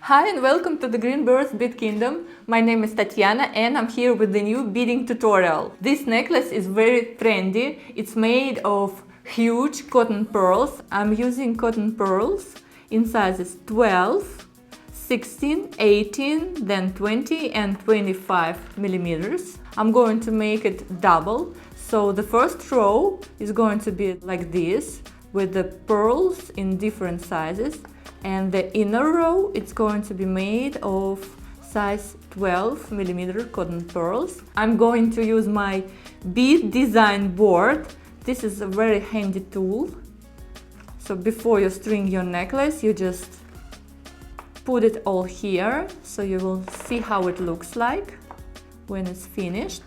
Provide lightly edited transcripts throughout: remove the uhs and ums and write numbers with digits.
Hi and welcome to the Greenbird's Bead Kingdom. My name is Tatiana and I'm here with the new beading tutorial. This necklace is very trendy. It's made of huge cotton pearls. I'm using cotton pearls in sizes 12, 16, 18, then 20 and 25 millimeters. I'm going to make it double. So the first row is going to be like this with the pearls in different sizes. And the inner row, it's going to be made of size 12 millimeter cotton pearls. I'm going to use my bead design board. This is a very handy tool. So before you string your necklace, you just put it all here, so you will see how it looks like when it's finished.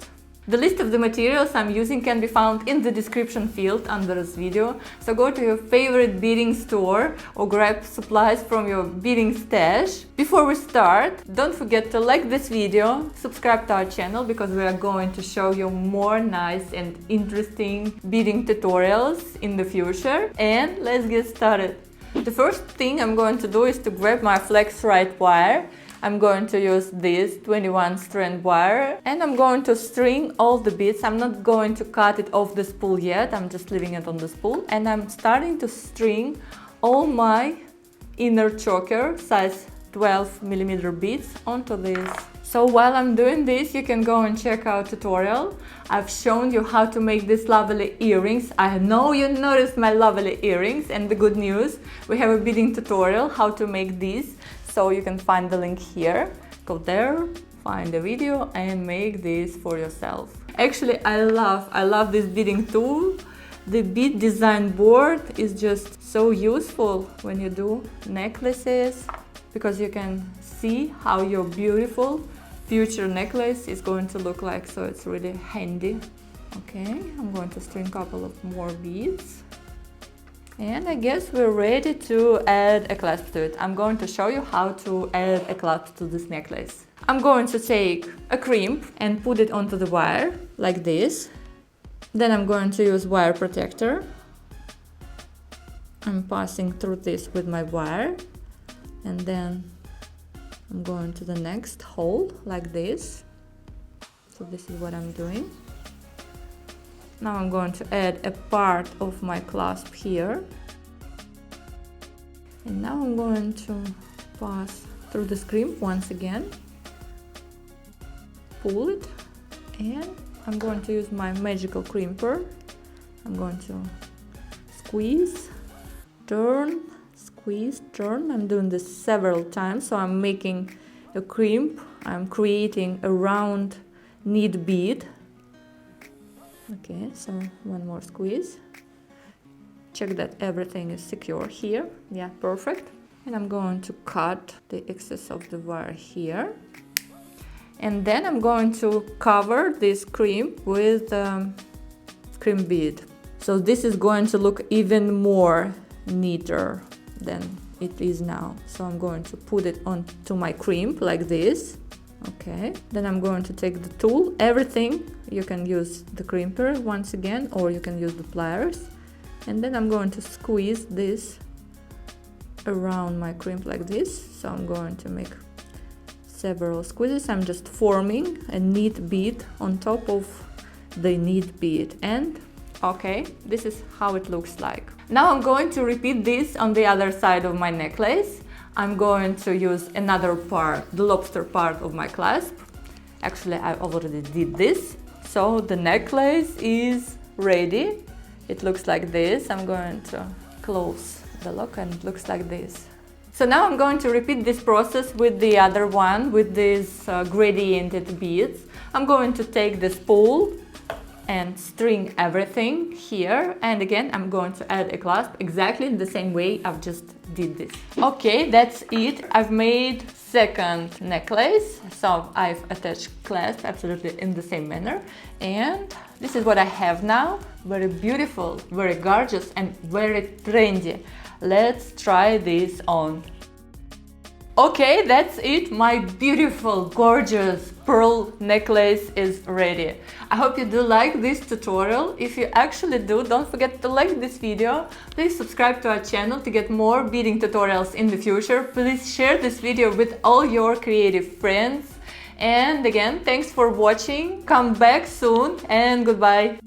The list of the materials I'm using can be found in the description field under this video, so go to your favorite beading store or grab supplies from your beading stash. Before we start, don't forget to like this video, subscribe to our channel because we are going to show you more nice and interesting beading tutorials in the future. And let's get started. The first thing I'm going to do is to grab my flex right wire. I'm going to use this 21 strand wire and I'm going to string all the beads. I'm not going to cut it off the spool yet, I'm just leaving it on the spool, and I'm starting to string all my inner choker size 12 millimeter beads onto this. So while I'm doing this, you can go and check our tutorial. I've shown you how to make these lovely earrings. I know you noticed my lovely earrings, and the good news, we have a beading tutorial how to make these. So you can find the link here, go there, find the video and make this for yourself. Actually, I love this beading tool. The bead design board is just so useful when you do necklaces, because you can see how your beautiful future necklace is going to look like, so it's really handy. Okay, I'm going to string a couple of more beads. And I guess we're ready to add a clasp to it. I'm going to show you how to add a clasp to this necklace. I'm going to take a crimp and put it onto the wire, like this. Then I'm going to use wire protector. I'm passing through this with my wire. And then I'm going to the next hole, like this. So this is what I'm doing. Now I'm going to add a part of my clasp here. And now I'm going to pass through the crimp once again. Pull it. And I'm going to use my magical crimper. I'm going to squeeze, turn, squeeze, turn. I'm doing this several times. So I'm making a crimp. I'm creating a round knit bead. Okay, so one more squeeze. Check that everything is secure here. Yeah, perfect. And I'm going to cut the excess of the wire here. And then I'm going to cover this crimp with crimp bead. So this is going to look even more neater than it is now. So I'm going to put it onto my crimp like this. Okay, then I'm going to take the tool, everything. You can use the crimper once again, or you can use the pliers. And then I'm going to squeeze this around my crimp like this. So I'm going to make several squeezes. I'm just forming a knit bead on top of the knit bead. And okay, this is how it looks like. Now I'm going to repeat this on the other side of my necklace. I'm going to use another part, the lobster part of my clasp. Actually, I already did this. So the necklace is ready. It looks like this. I'm going to close the lock and it looks like this. So now I'm going to repeat this process with the other one, with these gradiented beads. I'm going to take the spool and string everything here, and again I'm going to add a clasp exactly the same way I've just did this. Okay, that's it. I've made second necklace, so I've attached clasp absolutely in the same manner, and this is what I have now. Very beautiful, very gorgeous and very trendy. Let's try this on. Okay, that's it. My beautiful, gorgeous pearl necklace is ready. I hope you do like this tutorial. If you actually do, don't forget to like this video. Please subscribe to our channel to get more beading tutorials in the future. Please share this video with all your creative friends. And again, thanks for watching. Come back soon and goodbye.